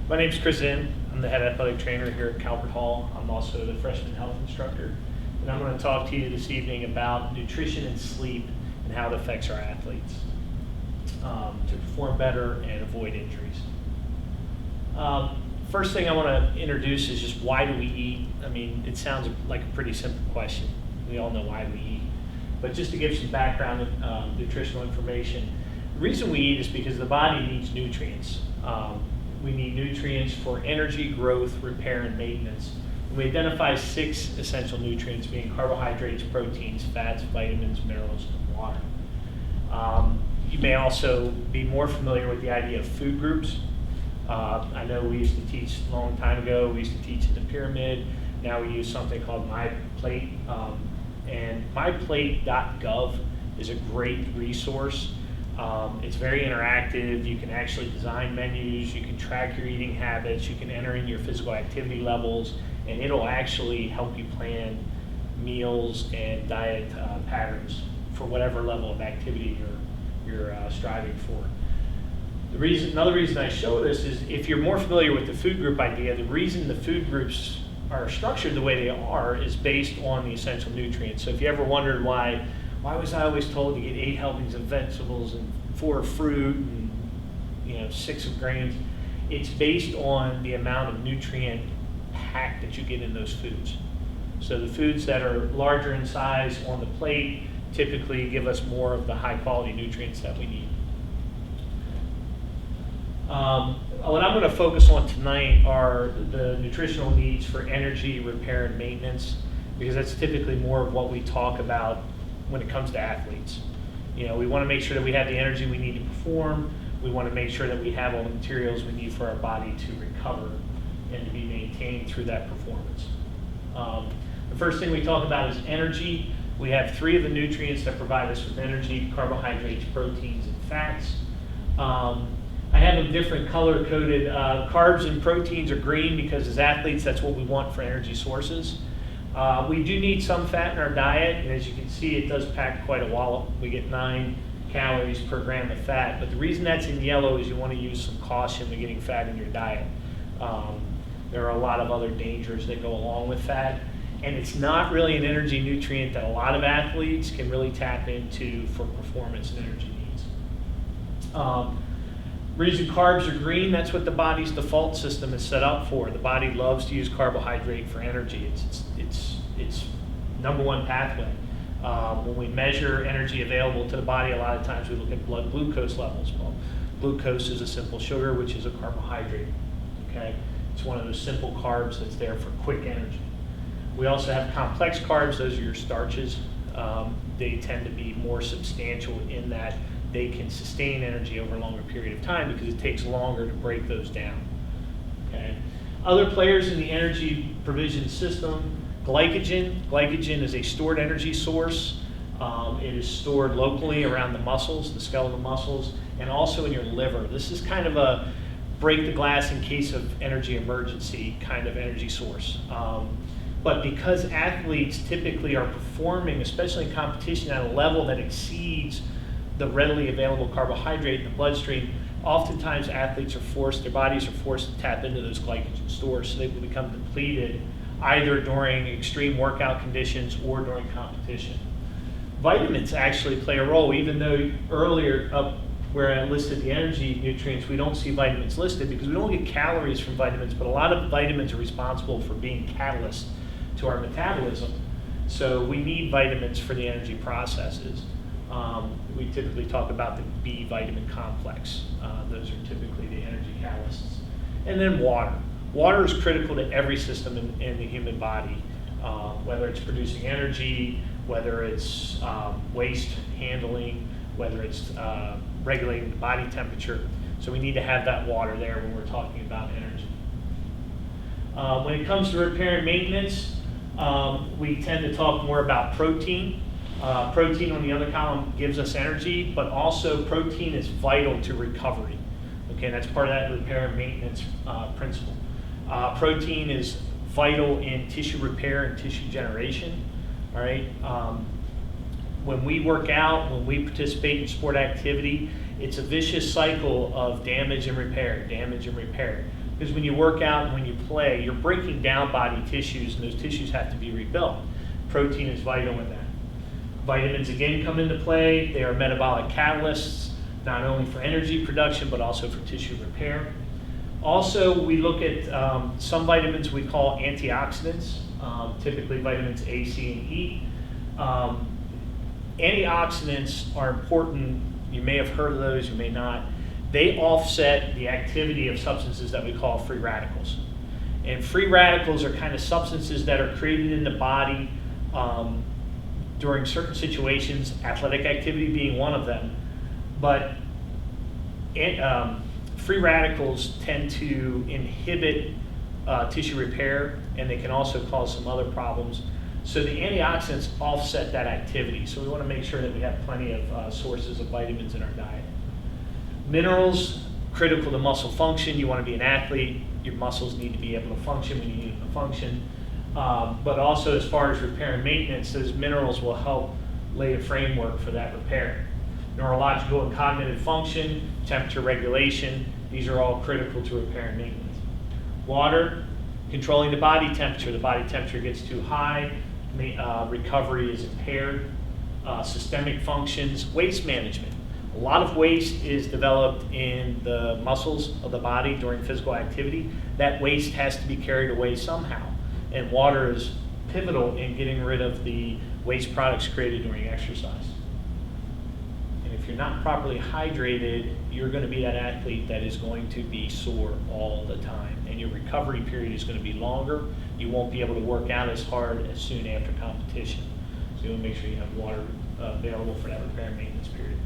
My name's Zinn. I'm the head athletic trainer here at Calvert Hall. I'm also the freshman health instructor. And I'm going to talk to you this evening about nutrition and sleep and how it affects our athletes to perform better and avoid injuries. First thing I want to introduce is just why do we eat? I mean, it sounds like a pretty simple question. We all know why we eat. But just to give some background nutritional information, the reason we eat is because the body needs nutrients. We need nutrients for energy, growth, repair, and maintenance. And we identify 6 essential nutrients being carbohydrates, proteins, fats, vitamins, minerals, and water. You may also be more familiar with the idea of food groups. I know we used to teach a long time ago, we used to teach in the pyramid. Now we use something called MyPlate. And MyPlate.gov is a great resource. It's very interactive. You can actually design menus, you can track your eating habits, you can enter in your physical activity levels, and it'll actually help you plan meals and diet patterns for whatever level of activity you're striving for. Another reason I show this is if you're more familiar with the food group idea, the reason the food groups are structured the way they are is based on the essential nutrients. So if you ever wondered why was I always told to get 8 helpings of vegetables and 4 of fruit and 6 of grains, it's based on the amount of nutrient pack that you get in those foods. So the foods that are larger in size on the plate typically give us more of the high quality nutrients that we need. What I'm going to focus on tonight are the nutritional needs for energy, repair, and maintenance, because that's typically more of what we talk about when it comes to athletes. We want to make sure that we have the energy we need to perform. We want to make sure that we have all the materials we need for our body to recover and to be maintained through that performance. The first thing we talk about is energy. We have 3 of the nutrients that provide us with energy: carbohydrates, proteins, and fats. I have them different color coded. Carbs and proteins are green because as athletes, that's what we want for energy sources. We do need some fat in our diet, and as you can see, it does pack quite a wallop. We get 9 calories per gram of fat, but the reason that's in yellow is you want to use some caution when getting fat in your diet. There are a lot of other dangers that go along with fat, and it's not really an energy nutrient that a lot of athletes can really tap into for performance and energy needs. Reason carbs are green, that's what the body's default system is set up for. The body loves to use carbohydrate for energy. It's number one pathway. When we measure energy available to the body, a lot of times we look at blood glucose levels. Well, glucose is a simple sugar, which is a carbohydrate. Okay, it's one of those simple carbs that's there for quick energy. We also have complex carbs, those are your starches. They tend to be more substantial in that they can sustain energy over a longer period of time because it takes longer to break those down. Okay. Other players in the energy provision system, glycogen. Glycogen is a stored energy source. It is stored locally around the muscles, the skeletal muscles, and also in your liver. This is kind of a break the glass in case of energy emergency kind of energy source. But because athletes typically are performing, especially in competition, at a level that exceeds the readily available carbohydrate in the bloodstream, oftentimes their bodies are forced to tap into those glycogen stores, so they will become depleted either during extreme workout conditions or during competition. Vitamins actually play a role, even though earlier up where I listed the energy nutrients, we don't see vitamins listed because we don't get calories from vitamins, but a lot of vitamins are responsible for being catalysts to our metabolism. So we need vitamins for the energy processes. We typically talk about the B vitamin complex. Those are typically the energy catalysts. And then water. Water is critical to every system in the human body, whether it's producing energy, whether it's waste handling, whether it's regulating the body temperature. So we need to have that water there when we're talking about energy. When it comes to repair and maintenance, we tend to talk more about protein. Protein on the other column gives us energy, but also protein is vital to recovery. Okay, that's part of that repair and maintenance principle. Protein is vital in tissue repair and tissue generation. All right. When we work out, when we participate in sport activity, it's a vicious cycle of damage and repair, damage and repair. because when you work out and when you play, you're breaking down body tissues, and those tissues have to be rebuilt. Protein is vital in that. Vitamins, again, come into play. They are metabolic catalysts, not only for energy production, but also for tissue repair. Also, we look at some vitamins we call antioxidants, typically vitamins A, C, and E. Antioxidants are important. You may have heard of those, you may not. They offset the activity of substances that we call free radicals. And free radicals are kind of substances that are created in the body during certain situations, athletic activity being one of them. But free radicals tend to inhibit tissue repair, and they can also cause some other problems. So the antioxidants offset that activity. So we want to make sure that we have plenty of sources of vitamins in our diet. Minerals, critical to muscle function. You want to be an athlete. Your muscles need to be able to function when you need them to function. But also as far as repair and maintenance, those minerals will help lay a framework for that repair. Neurological and cognitive function, temperature regulation, these are all critical to repair and maintenance. Water, controlling the body temperature. The body temperature gets too high, recovery is impaired. Systemic functions, waste management. A lot of waste is developed in the muscles of the body during physical activity. That waste has to be carried away somehow. And water is pivotal in getting rid of the waste products created during exercise. And if you're not properly hydrated, you're going to be that athlete that is going to be sore all the time. And your recovery period is going to be longer. You won't be able to work out as hard as soon after competition. So you want to make sure you have water available for that repair and maintenance period.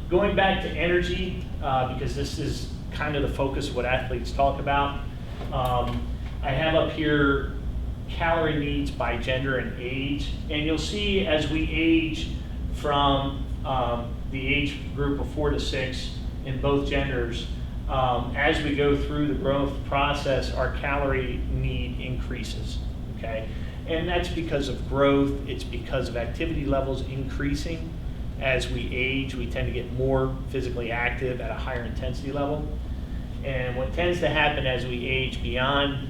Going back to energy, because this is kind of the focus of what athletes talk about, I have up here calorie needs by gender and age. And you'll see as we age from the age group of 4 to 6 in both genders, as we go through the growth process, our calorie need increases, okay? And that's because of growth, it's because of activity levels increasing. As we age, we tend to get more physically active at a higher intensity level. And what tends to happen as we age beyond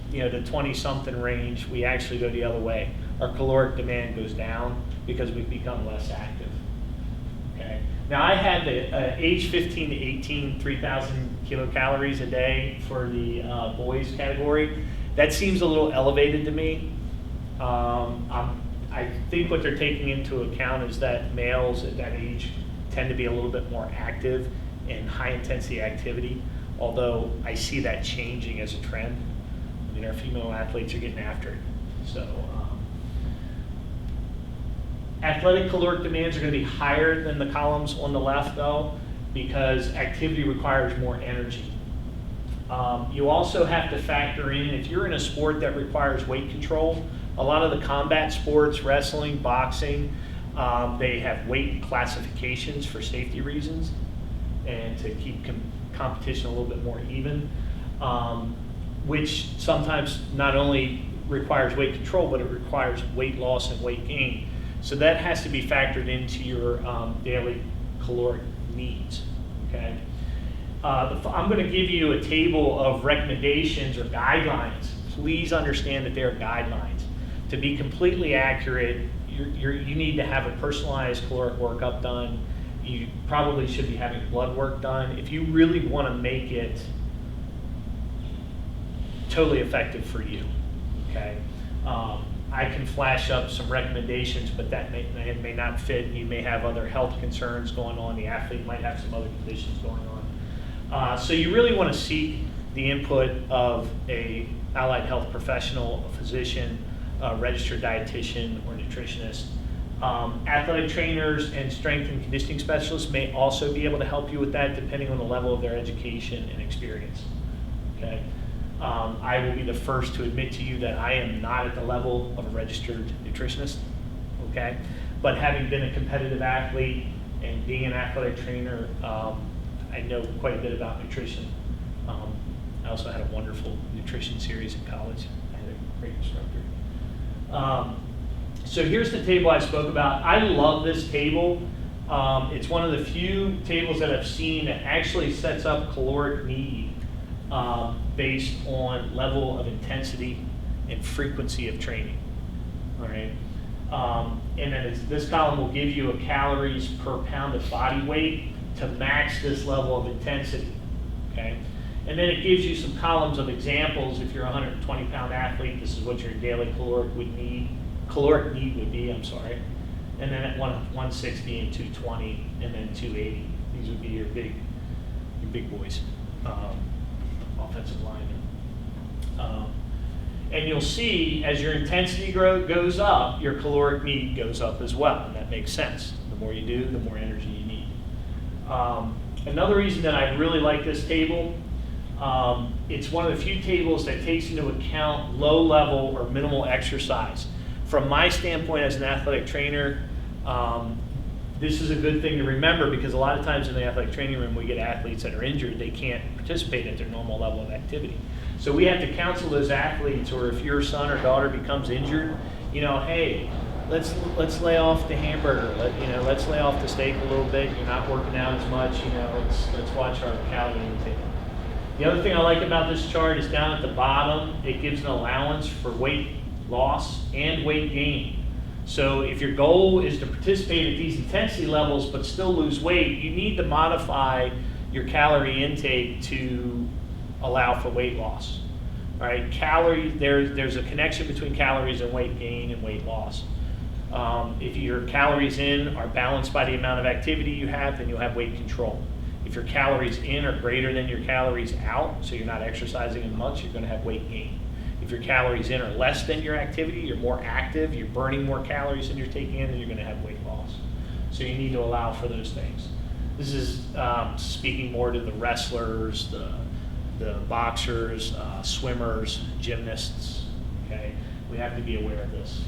the 20-something range, we actually go the other way. Our caloric demand goes down because we've become less active. Okay. Now I had the age 15 to 18, 3,000 kilocalories a day for the boys category. That seems a little elevated to me. I think what they're taking into account is that males at that age tend to be a little bit more active in high intensity activity, although I see that changing as a trend. I mean, our female athletes are getting after it. So athletic caloric demands are going to be higher than the columns on the left, though, because activity requires more energy. You also have to factor in, if you're in a sport that requires weight control, a lot of the combat sports, wrestling, boxing, they have weight classifications for safety reasons and to keep competition a little bit more even, which sometimes not only requires weight control, but it requires weight loss and weight gain. So that has to be factored into your daily caloric needs, okay? I'm going to give you a table of recommendations or guidelines. Please understand that they are guidelines. To be completely accurate, you need to have a personalized caloric workup done. You probably should be having blood work done. If you really want to make it totally effective for you, okay? I can flash up some recommendations, but that may not fit. You may have other health concerns going on. The athlete might have some other conditions going on. So you really want to seek the input of a allied health professional, a physician, a registered dietitian or nutritionist. Athletic trainers and strength and conditioning specialists may also be able to help you with that depending on the level of their education and experience. Okay? I will be the first to admit to you that I am not at the level of a registered nutritionist, okay? But having been a competitive athlete and being an athletic trainer, I know quite a bit about nutrition. I also had a wonderful nutrition series in college. I had a great instructor. So here's the table I spoke about. I love this table It's one of the few tables that I've seen that actually sets up caloric need based on level of intensity and frequency of training. All right. And then this column will give you a calories per pound of body weight to match this level of intensity. Okay. And then it gives you some columns of examples. If you're a 120-pound athlete, this is what your daily caloric need would be. I'm sorry. And then at 160 and 220, and then 280. These would be your big boys, offensive linemen. And you'll see as your intensity goes up, your caloric need goes up as well, and that makes sense. The more you do, the more energy you need. Another reason that I really like this table, it's one of the few tables that takes into account low level or minimal exercise. From my standpoint as an athletic trainer, this is a good thing to remember, because a lot of times in the athletic training room we get athletes that are injured. They can't participate at their normal level of activity. So we have to counsel those athletes, or if your son or daughter becomes injured, hey, let's lay off the hamburger. Let's lay off the steak a little bit. You're not working out as much. Let's watch our calorie intake. The other thing I like about this chart is down at the bottom, it gives an allowance for weight loss and weight gain. So if your goal is to participate at these intensity levels but still lose weight, you need to modify your calorie intake to allow for weight loss. All right, there's a connection between calories and weight gain and weight loss. If your calories in are balanced by the amount of activity you have, then you'll have weight control. If your calories in are greater than your calories out, so you're not exercising as much, you're going to have weight gain. If your calories in are less than your activity, you're more active, you're burning more calories than you're taking in, then you're going to have weight loss. So you need to allow for those things. This is speaking more to the wrestlers, the boxers, swimmers, gymnasts. Okay, we have to be aware of this.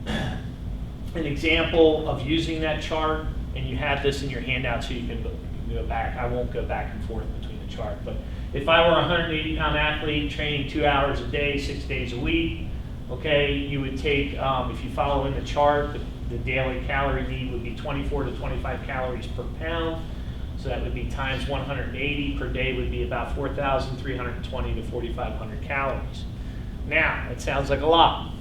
An example of using that chart, and you have this in your handout so you can go back. I won't go back and forth between the chart, but if I were a 180-pound athlete training 2 hours a day, 6 days a week, okay, you would take, if you follow in the chart, the daily calorie need would be 24 to 25 calories per pound. So that would be times 180 per day would be about 4,320 to 4,500 calories. Now, it sounds like a lot.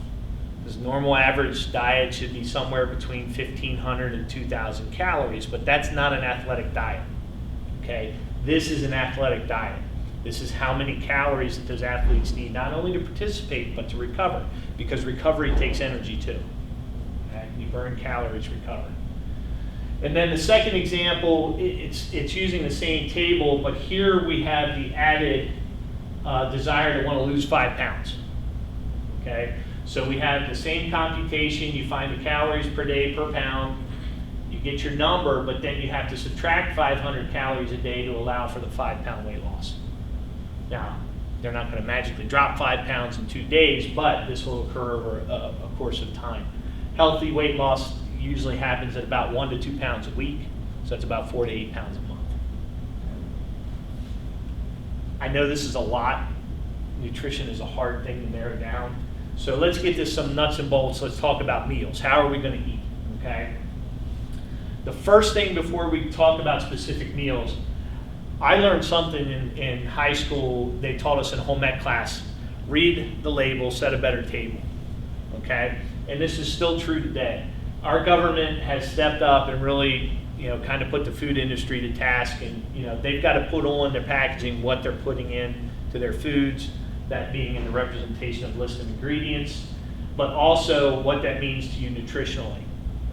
This normal average diet should be somewhere between 1,500 and 2,000 calories, but that's not an athletic diet. Okay, this is an athletic diet. This is how many calories that those athletes need, not only to participate, but to recover, because recovery takes energy too. Okay? You burn calories, recover. And then the second example, it's using the same table, but here we have the added desire to want to lose 5 pounds. Okay, so we have the same computation. You find the calories per day per pound. You get your number, but then you have to subtract 500 calories a day to allow for the 5-pound weight loss. Now, they're not going to magically drop 5 pounds in 2 days, but this will occur over a course of time. Healthy weight loss usually happens at about 1 to 2 pounds a week, so that's about 4 to 8 pounds a month. I know this is a lot. Nutrition is a hard thing to narrow down. So let's get to some nuts and bolts. Let's talk about meals. How are we going to eat? Okay. The first thing before we talk about specific meals, I learned something in high school. They taught us in home ec class, read the label, set a better table. Okay. And this is still true today. Our government has stepped up and really, kind of put the food industry to task, and they've got to put on their packaging what they're putting in to their foods, that being in the representation of list of ingredients, but also what that means to you nutritionally.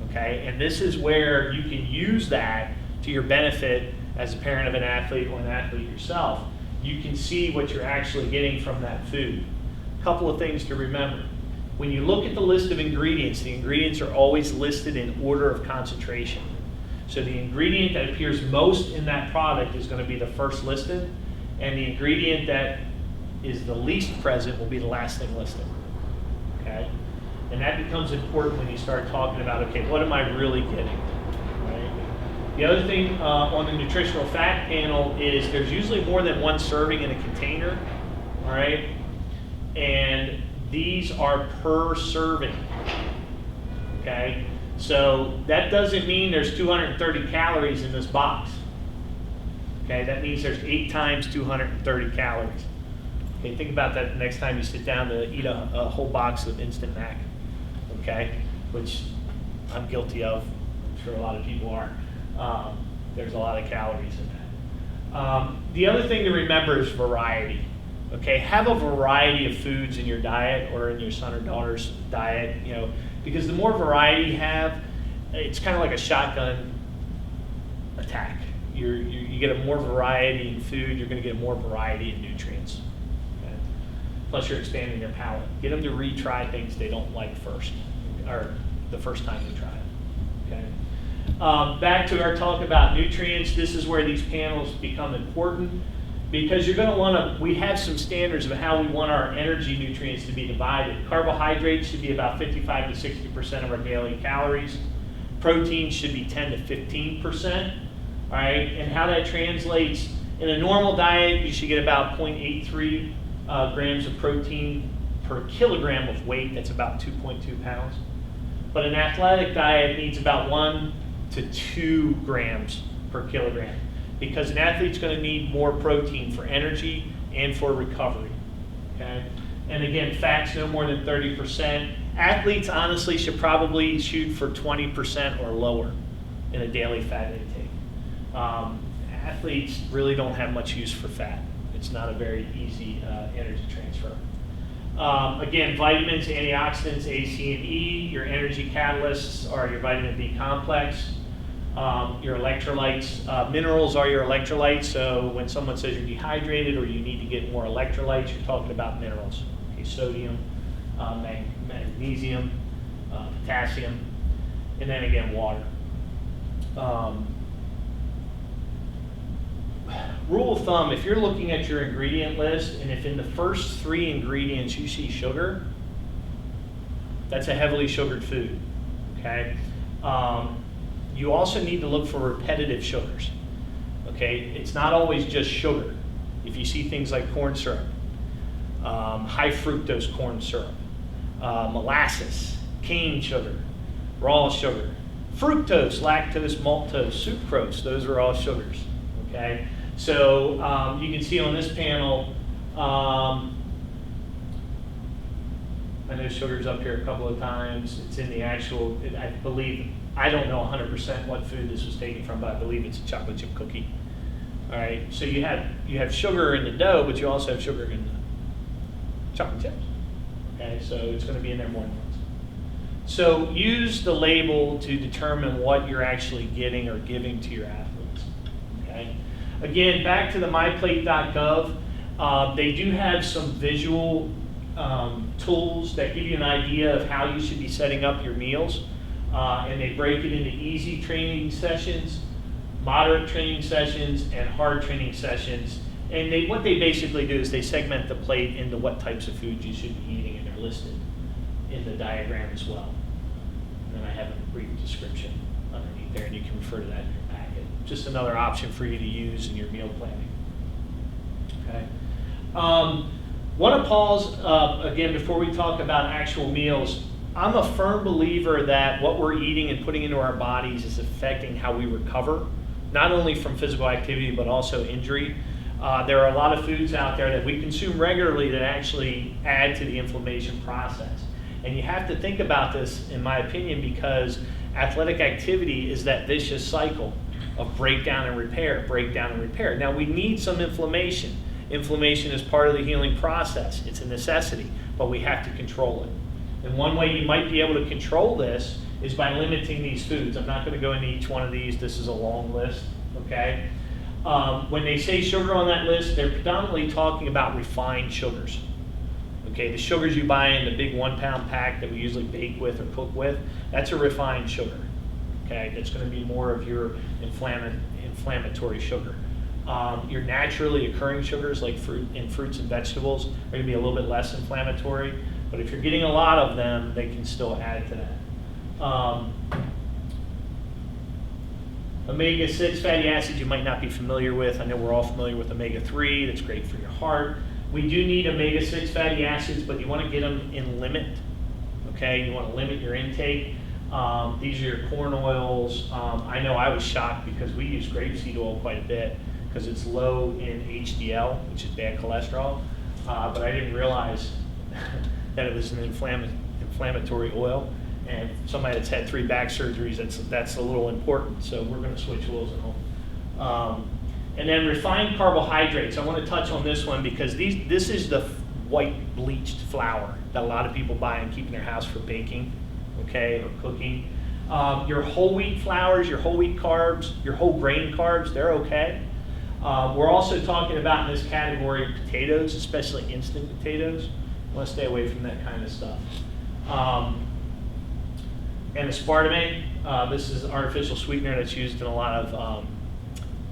Okay, and this is where you can use that to your benefit as a parent of an athlete or an athlete yourself. You can see what you're actually getting from that food. A couple of things to remember. When you look at the list of ingredients, the ingredients are always listed in order of concentration. So the ingredient that appears most in that product is going to be the first listed, and the ingredient that is the least present will be the last thing listed. Okay? And that becomes important when you start talking about, okay, what am I really getting? Right? The other thing on the nutritional fact panel is there's usually more than one serving in a container. All right? And these are per serving. Okay? So that doesn't mean there's 230 calories in this box. Okay, that means there's 8 times 230 calories. Okay, think about that next time you sit down to eat a whole box of Instant Mac. Okay, which I'm guilty of. I'm sure a lot of people are. There's a lot of calories in that. The other thing to remember is variety. Okay, have a variety of foods in your diet or in your son or daughter's diet, because the more variety you have, it's kind of like a shotgun attack. You get a more variety in food, you're going to get more variety in nutrients. Okay? Plus you're expanding their palate. Get them to retry things they don't like first, or the first time they try it. Okay? Back to our talk about nutrients, this is where these panels become important, because you're going to want to, we have some standards of how we want our energy nutrients to be divided. Carbohydrates should be about 55 to 60% of our daily calories. Protein should be 10 to 15%. All right, and how that translates, in a normal diet, you should get about 0.83 grams of protein per kilogram of weight. That's about 2.2 pounds. But an athletic diet needs about 1 to 2 grams per kilogram, because an athlete's going to need more protein for energy and for recovery. Okay, and again, fats no more than 30%. Athletes honestly should probably shoot for 20% or lower in a daily fat intake. Athletes really don't have much use for fat. It's not a very easy energy transfer. Again, vitamins, antioxidants, A, C, and E. Your energy catalysts are your vitamin B complex. Your electrolytes, minerals are your electrolytes. So when someone says you're dehydrated or you need to get more electrolytes, you're talking about minerals. Okay, sodium, magnesium, potassium, and then again water. Rule of thumb, if you're looking at your ingredient list and if in the first 3 ingredients you see sugar, that's a heavily sugared food. Okay. You also need to look for repetitive sugars. Okay, it's not always just sugar. If you see things like corn syrup, high fructose corn syrup, molasses, cane sugar, raw sugar, fructose, lactose, maltose, sucrose, those are all sugars. Okay, so you can see on this panel, I know sugar's up here a couple of times. It's in the actual, I believe, I don't know 100% what food this was taken from, but I believe it's a chocolate chip cookie. All right, so you have sugar in the dough, but you also have sugar in the chocolate chips. Okay, so it's going to be in there more than once. So use the label to determine what you're actually getting or giving to your athletes. Okay. Again, back to the MyPlate.gov, they do have some visual tools that give you an idea of how you should be setting up your meals. And they break it into easy training sessions, moderate training sessions, and hard training sessions. And what they basically do is they segment the plate into what types of foods you should be eating, and they're listed in the diagram as well. And then I have a brief description underneath there, and you can refer to that in your packet. Just another option for you to use in your meal planning. Okay. Want to pause again before we talk about actual meals. I'm a firm believer that what we're eating and putting into our bodies is affecting how we recover, not only from physical activity but also injury. There are a lot of foods out there that we consume regularly that actually add to the inflammation process. And you have to think about this, in my opinion, because athletic activity is that vicious cycle of breakdown and repair, breakdown and repair. Now, we need some inflammation. Inflammation is part of the healing process. It's a necessity, but we have to control it. And one way you might be able to control this is by limiting these foods. I'm not going to go into each one of these. This is a long list, okay? When they say sugar on that list, they're predominantly talking about refined sugars. Okay, the sugars you buy in the big 1 pound pack that we usually bake with or cook with, that's a refined sugar. Okay, that's going to be more of your inflammatory sugar. Your naturally occurring sugars like fruits and vegetables are going to be a little bit less inflammatory, but if you're getting a lot of them, they can still add to that. Omega-6 fatty acids you might not be familiar with. I know we're all familiar with omega-3. That's great for your heart. We do need omega-6 fatty acids, but you want to get them in limit. Okay, you want to limit your intake. These are your corn oils. I know I was shocked because we use grapeseed oil quite a bit because it's low in HDL, which is bad cholesterol, but I didn't realize that it was an inflammatory oil. And somebody that's had 3 back surgeries, that's a little important. So we're going to switch oils at home. And then refined carbohydrates. I want to touch on this one because this is the white bleached flour that a lot of people buy and keep in their house for baking, okay, or cooking. Your whole wheat flours, your whole wheat carbs, your whole grain carbs, they're okay. We're also talking about in this category potatoes, especially instant potatoes. I want to stay away from that kind of stuff. And aspartame, this is an artificial sweetener that's used in a lot of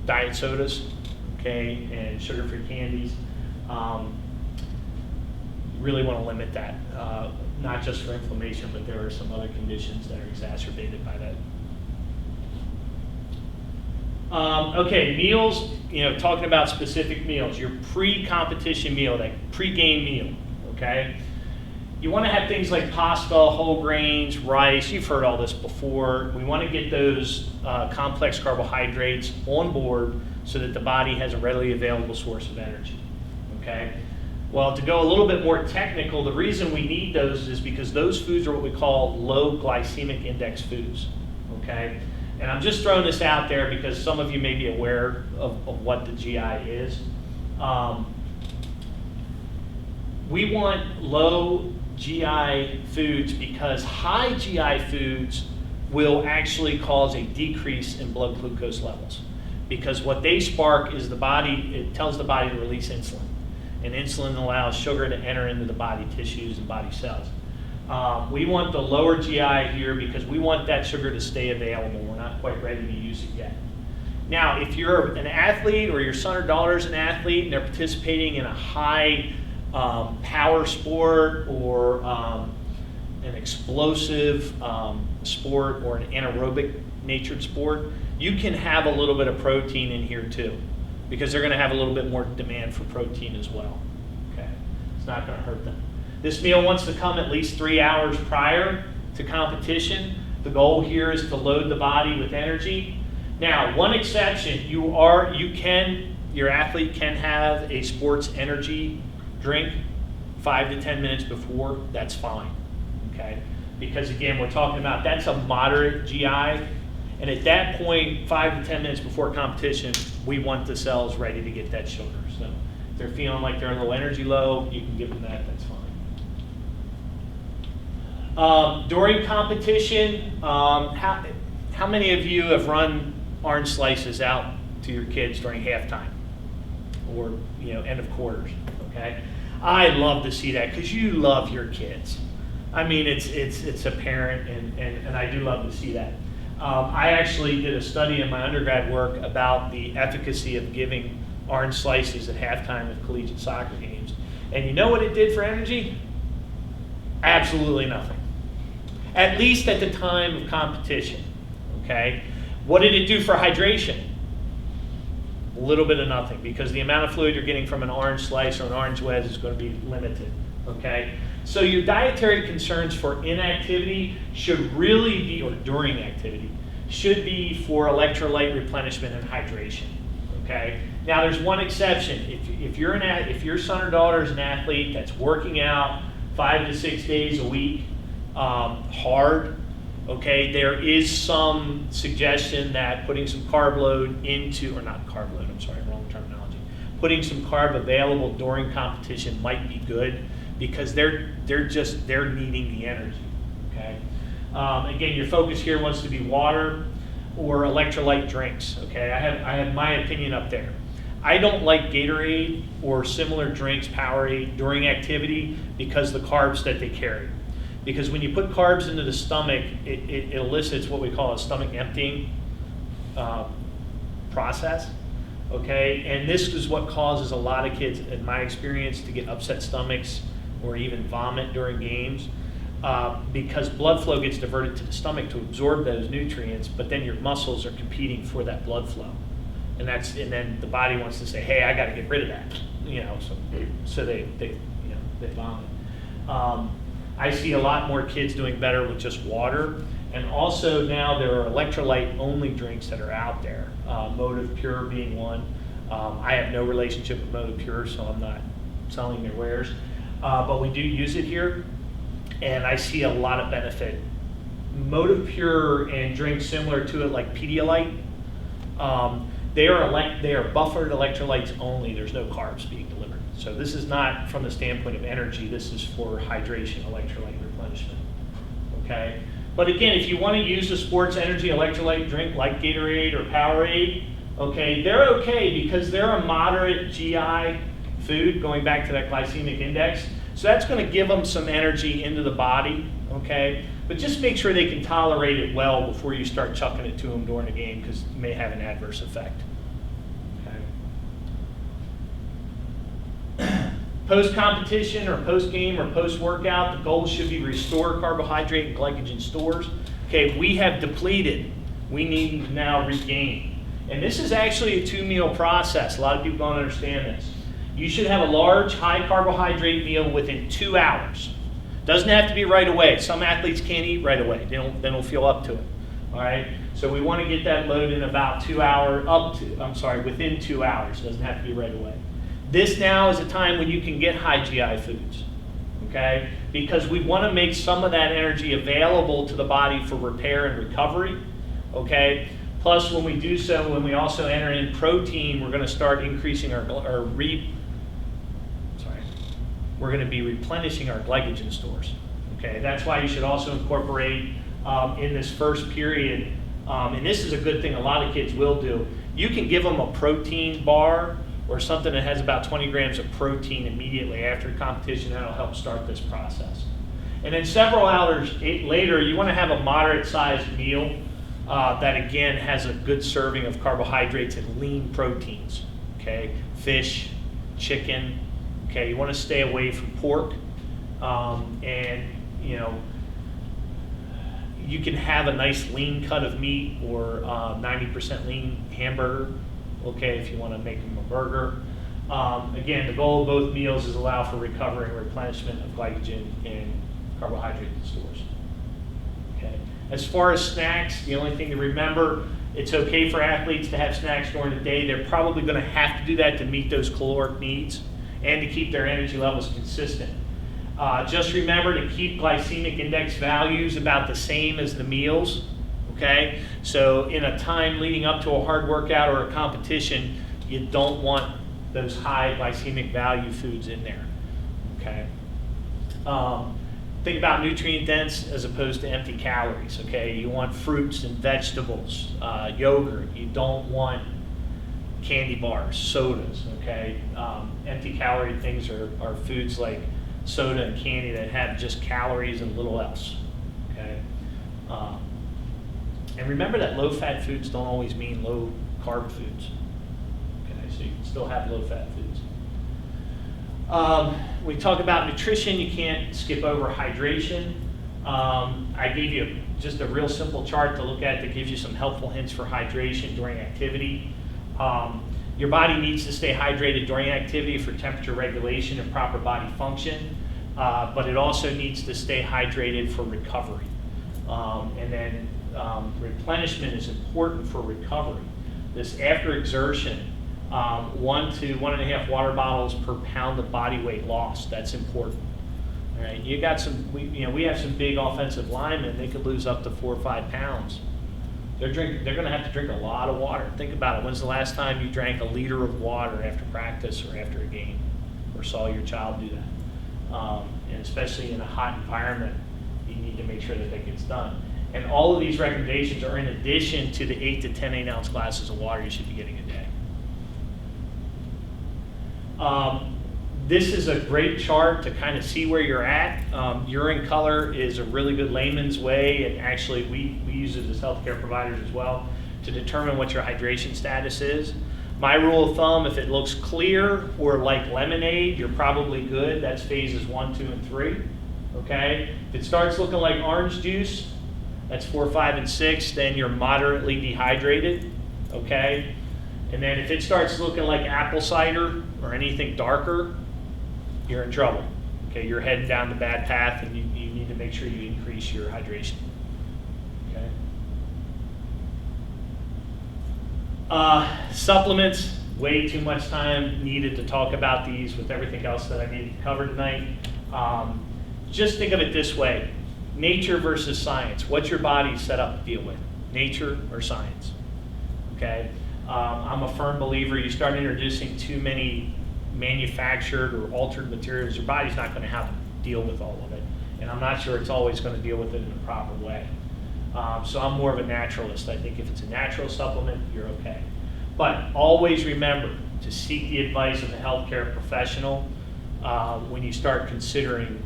diet sodas, okay, and sugar-free candies. Really want to limit that, not just for inflammation, but there are some other conditions that are exacerbated by that. Okay, meals, talking about specific meals, your pre-competition meal, that pre-game meal, okay? You want to have things like pasta, whole grains, rice. You've heard all this before. We want to get those complex carbohydrates on board so that the body has a readily available source of energy, okay? Well, to go a little bit more technical, the reason we need those is because those foods are what we call low glycemic index foods, okay? And I'm just throwing this out there because some of you may be aware of what the GI is. We want low GI foods because high GI foods will actually cause a decrease in blood glucose levels. Because what they spark is it tells the body to release insulin. And insulin allows sugar to enter into the body tissues and body cells. We want the lower GI here because we want that sugar to stay available. We're not quite ready to use it yet. Now, if you're an athlete or your son or daughter's an athlete and they're participating in a high power sport or an explosive sport or an anaerobic natured sport, you can have a little bit of protein in here too, because they're going to have a little bit more demand for protein as well. Okay, it's not going to hurt them. This meal wants to come at least 3 hours prior to competition. The goal here is to load the body with energy. Now, one exception, your athlete can have a sports energy drink 5 to 10 minutes before. That's fine, okay? Because again, we're talking about that's a moderate GI, and at that point, 5 to 10 minutes before competition, we want the cells ready to get that sugar. So if they're feeling like they're a little energy low, you can give them that, that's fine. During competition, how many of you have run orange slices out to your kids during halftime or end of quarters? Okay, I love to see that because you love your kids. I mean, it's apparent, and I do love to see that. I actually did a study in my undergrad work about the efficacy of giving orange slices at halftime of collegiate soccer games, and you know what it did for energy? Absolutely nothing. At least at the time of competition. Okay, what did it do for hydration? A little bit of nothing, because the amount of fluid you're getting from an orange slice or an orange wedge is going to be limited, okay? So your dietary concerns for inactivity should really be, or during activity, should be for electrolyte replenishment and hydration, okay? Now there's one exception. If your son or daughter is an athlete that's working out 5 to 6 days a week, hard, okay, there is some suggestion that putting some carb load into, or not carb load, I'm sorry, wrong terminology. Putting some carb available during competition might be good because they're needing the energy, okay? Again, your focus here wants to be water or electrolyte drinks, okay? I have my opinion up there. I don't like Gatorade or similar drinks, Powerade, during activity because the carbs that they carry. Because when you put carbs into the stomach, it elicits what we call a stomach emptying process, okay? And this is what causes a lot of kids, in my experience, to get upset stomachs or even vomit during games because blood flow gets diverted to the stomach to absorb those nutrients, but then your muscles are competing for that blood flow. And then the body wants to say, hey, I got to get rid of that, so they vomit. I see a lot more kids doing better with just water, And also now there are electrolyte-only drinks that are out there, Motive Pure being one. I have no relationship with Motive Pure, so I'm not selling their wares. But we do use it here, and I see a lot of benefit. Motive Pure and drinks similar to it like Pedialyte, they are buffered electrolytes only. There's no carbs being delivered. So this is not from the standpoint of energy. This is for hydration, electrolyte replenishment. Okay? But again, if you want to use a sports energy electrolyte drink like Gatorade or Powerade, okay, they're okay because they're a moderate GI food, going back to that glycemic index. So that's going to give them some energy into the body, okay? But just make sure they can tolerate it well before you start chucking it to them during the game, because it may have an adverse effect. Okay. Post-competition or post-game or post-workout, the goal should be restore carbohydrate and glycogen stores. Okay, we have depleted. We need to now regain. And this is actually a 2-meal process. A lot of people don't understand this. You should have a large, high-carbohydrate meal within 2 hours. Doesn't have to be right away. Some athletes can't eat right away. They don't feel up to it. All right? So we want to get that load in about 2 hours, within 2 hours. Doesn't have to be right away. This now is a time when you can get high GI foods, okay? Because we want to make some of that energy available to the body for repair and recovery, okay? Plus, when we do so, when we also enter in protein, we're going to start increasing we're going to be replenishing our glycogen stores, okay? That's why you should also incorporate in this first period, and this is a good thing a lot of kids will do, you can give them a protein bar or something that has about 20 grams of protein immediately after competition. That'll help start this process. And then several hours later, you want to have a moderate-sized meal that, again, has a good serving of carbohydrates and lean proteins, okay? Fish, chicken, okay? You want to stay away from pork. And, you know, you can have a nice lean cut of meat or 90% lean hamburger, okay, if you want to make them a burger. Again, the goal of both meals is allow for recovery and replenishment of glycogen and carbohydrate stores. Okay. As far as snacks, the only thing to remember, it's okay for athletes to have snacks during the day. They're probably going to have to do that to meet those caloric needs and to keep their energy levels consistent. Just remember to keep glycemic index values about the same as the meals. Okay, so in a time leading up to a hard workout or a competition, you don't want those high glycemic value foods in there. Okay, think about nutrient dense as opposed to empty calories. Okay, you want fruits and vegetables, yogurt. You don't want candy bars, sodas. Okay, empty calorie things are foods like soda and candy that have just calories and little else. Okay. And remember that low-fat foods don't always mean low-carb foods. Okay, so you can still have low-fat foods. We talk about nutrition. You can't skip over hydration. I gave you just a real simple chart to look at that gives you some helpful hints for hydration during activity. Your body needs to stay hydrated during activity for temperature regulation and proper body function, but it also needs to stay hydrated for recovery. And then replenishment is important for recovery. This after exertion, 1 to 1.5 water bottles per pound of body weight lost. That's important. All right, you got some. We have some big offensive linemen. They could lose up to 4 or 5 pounds. They're going to have to drink a lot of water. Think about it. When's the last time you drank a liter of water after practice or after a game, or saw your child do that? And especially in a hot environment, you need to make sure that that gets done. And all of these recommendations are in addition to the 8 to 10 8-ounce glasses of water you should be getting a day. This is a great chart to kind of see where you're at. Urine color is a really good layman's way, and actually we use it as healthcare providers as well to determine what your hydration status is. My rule of thumb, if it looks clear or like lemonade, you're probably good. That's phases 1, 2, and 3. Okay? If it starts looking like orange juice, that's 4, 5, and 6, then you're moderately dehydrated. Okay? And then if it starts looking like apple cider or anything darker, you're in trouble. Okay, you're heading down the bad path, and you need to make sure you increase your hydration. Supplements, way too much time needed to talk about these with everything else that I needed to cover tonight. Just think of it this way, nature versus science. What's your body set up to deal with, nature or science? Okay, I'm a firm believer, you start introducing too many manufactured or altered materials, your body's not going to have to deal with all of it. And I'm not sure it's always going to deal with it in the proper way. So I'm more of a naturalist. I think if it's a natural supplement, you're okay. But always remember to seek the advice of a healthcare professional when you start considering,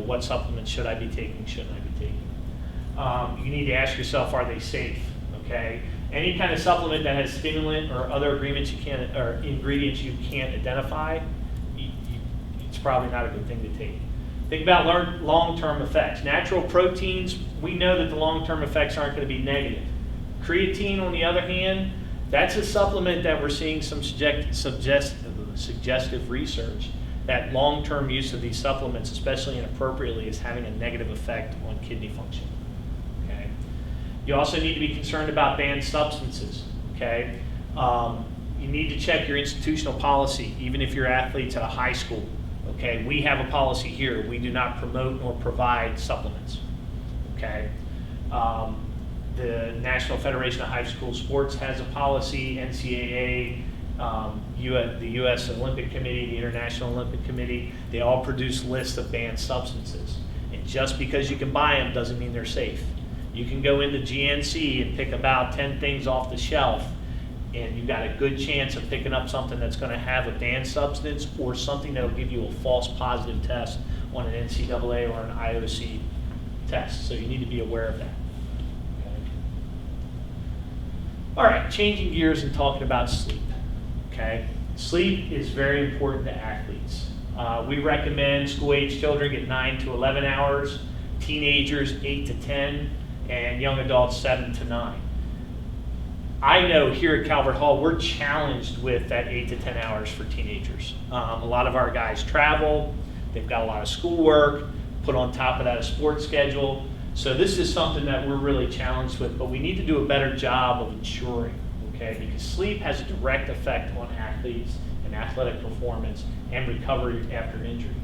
what supplements should I be taking, shouldn't I be taking. You need to ask yourself, are they safe? Okay. Any kind of supplement that has stimulant or other ingredients you can't identify, it's probably not a good thing to take. Think about long-term effects. Natural proteins, we know that the long-term effects aren't going to be negative. Creatine, on the other hand, that's a supplement that we're seeing some suggestive research that long-term use of these supplements, especially inappropriately, is having a negative effect on kidney function. Okay. You also need to be concerned about banned substances. Okay. You need to check your institutional policy, even if you're athletes at a high school. Okay, we have a policy here. We do not promote nor provide supplements. Okay, the National Federation of High School Sports has a policy. NCAA, the U.S. Olympic Committee, the International Olympic Committee, they all produce lists of banned substances. And just because you can buy them doesn't mean they're safe. You can go into GNC and pick about 10 things off the shelf, and you've got a good chance of picking up something that's going to have a banned substance or something that will give you a false positive test on an NCAA or an IOC test. So you need to be aware of that. Okay. All right, changing gears and talking about sleep. Okay, sleep is very important to athletes. We recommend school-age children get 9 to 11 hours, teenagers 8 to 10, and young adults 7 to 9. I know here at Calvert Hall, we're challenged with that 8 to 10 hours for teenagers. A lot of our guys travel, they've got a lot of schoolwork, put on top of that a sports schedule. So this is something that we're really challenged with, but we need to do a better job of ensuring, okay? Because sleep has a direct effect on athletes and athletic performance and recovery after injury.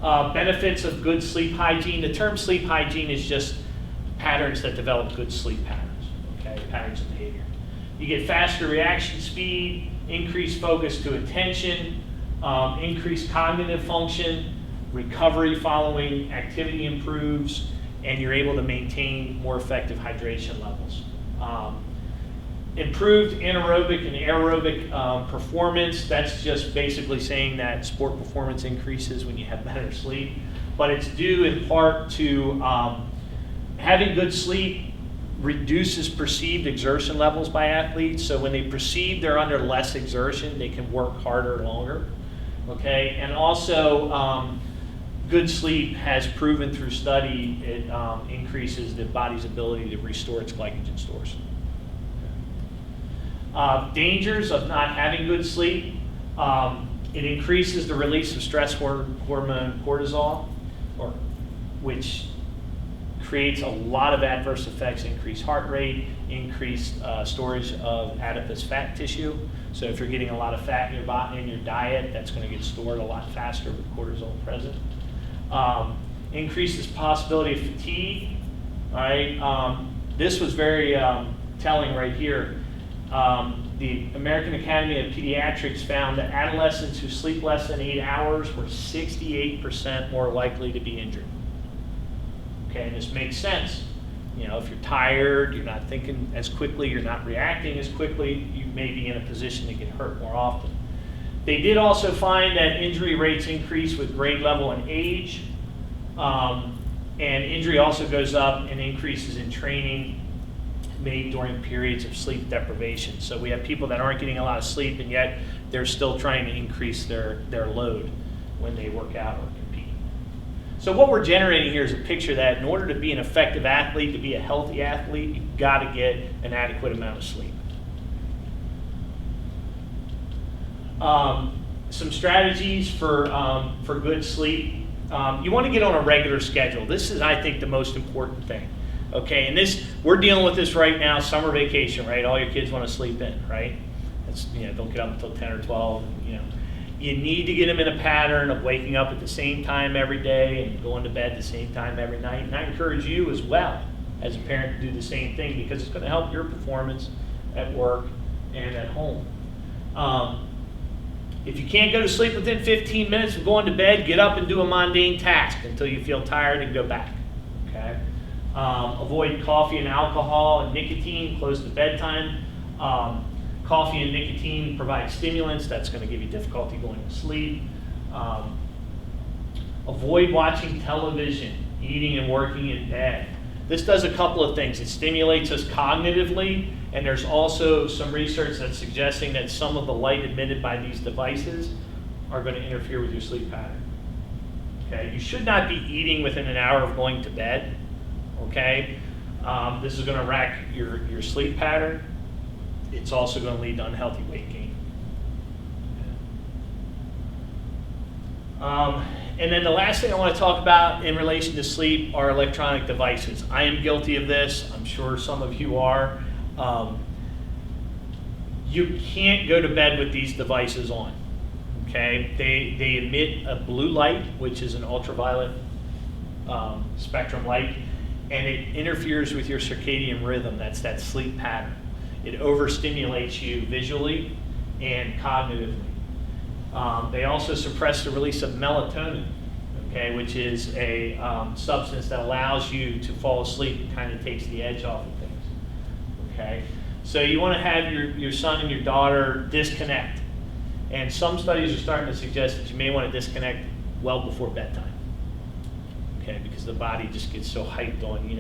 Okay. Benefits of good sleep hygiene. The term sleep hygiene is just patterns that develop good sleep patterns. Patterns of behavior. You get faster reaction speed, increased focus to attention, increased cognitive function, recovery following activity improves, and you're able to maintain more effective hydration levels. Improved anaerobic and aerobic performance, that's just basically saying that sport performance increases when you have better sleep, but it's due in part to having good sleep reduces perceived exertion levels by athletes. So when they perceive they're under less exertion, they can work harder longer. Okay, and also good sleep has proven through study it increases the body's ability to restore its glycogen stores. Dangers of not having good sleep: it increases the release of stress hormone cortisol, which creates a lot of adverse effects: increased heart rate, increased storage of adipose fat tissue. So if you're getting a lot of fat in your body, in your diet, that's going to get stored a lot faster with cortisol present. Increases possibility of fatigue. All right, this was very telling right here. The American Academy of Pediatrics found that adolescents who sleep less than 8 hours were 68% more likely to be injured. Okay, and this makes sense. If you're tired, you're not thinking as quickly, you're not reacting as quickly, you may be in a position to get hurt more often. They did also find that injury rates increase with grade level and age, and injury also goes up and increases in training made during periods of sleep deprivation. So we have people that aren't getting a lot of sleep, and yet they're still trying to increase their load when they work out or compete. So what we're generating here is a picture that in order to be an effective athlete, to be a healthy athlete, you've got to get an adequate amount of sleep. Some strategies for good sleep. You want to get on a regular schedule. This is, I think, the most important thing. Okay, and we're dealing with this right now, summer vacation, right? All your kids want to sleep in, right? Don't get up until 10 or 12, You need to get them in a pattern of waking up at the same time every day and going to bed the same time every night. And I encourage you as well, as a parent, to do the same thing, because it's going to help your performance at work and at home. If you can't go to sleep within 15 minutes of going to bed, get up and do a mundane task until you feel tired and go back. Okay? Avoid coffee and alcohol and nicotine close to bedtime. Coffee and nicotine provide stimulants. That's going to give you difficulty going to sleep. Avoid watching television, eating and working in bed. This does a couple of things. It stimulates us cognitively, and there's also some research that's suggesting that some of the light emitted by these devices are going to interfere with your sleep pattern. Okay, you should not be eating within an hour of going to bed. Okay, this is going to wreck your sleep pattern. It's also going to lead to unhealthy weight gain. And then the last thing I want to talk about in relation to sleep are electronic devices. I am guilty of this. I'm sure some of you are. You can't go to bed with these devices on. Okay, they emit a blue light, which is an ultraviolet spectrum light, and it interferes with your circadian rhythm. That's that sleep pattern. It overstimulates you visually and cognitively. They also suppress the release of melatonin, okay, which is a substance that allows you to fall asleep and kind of takes the edge off of things. Okay, so you want to have your son and your daughter disconnect, and some studies are starting to suggest that you may want to disconnect well before bedtime. Okay, because the body just gets so hyped on,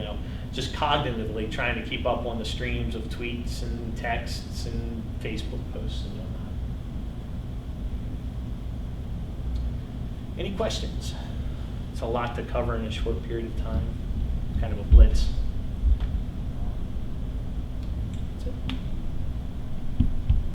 just cognitively trying to keep up on the streams of tweets and texts and Facebook posts and whatnot. Any questions? It's a lot to cover in a short period of time. Kind of a blitz.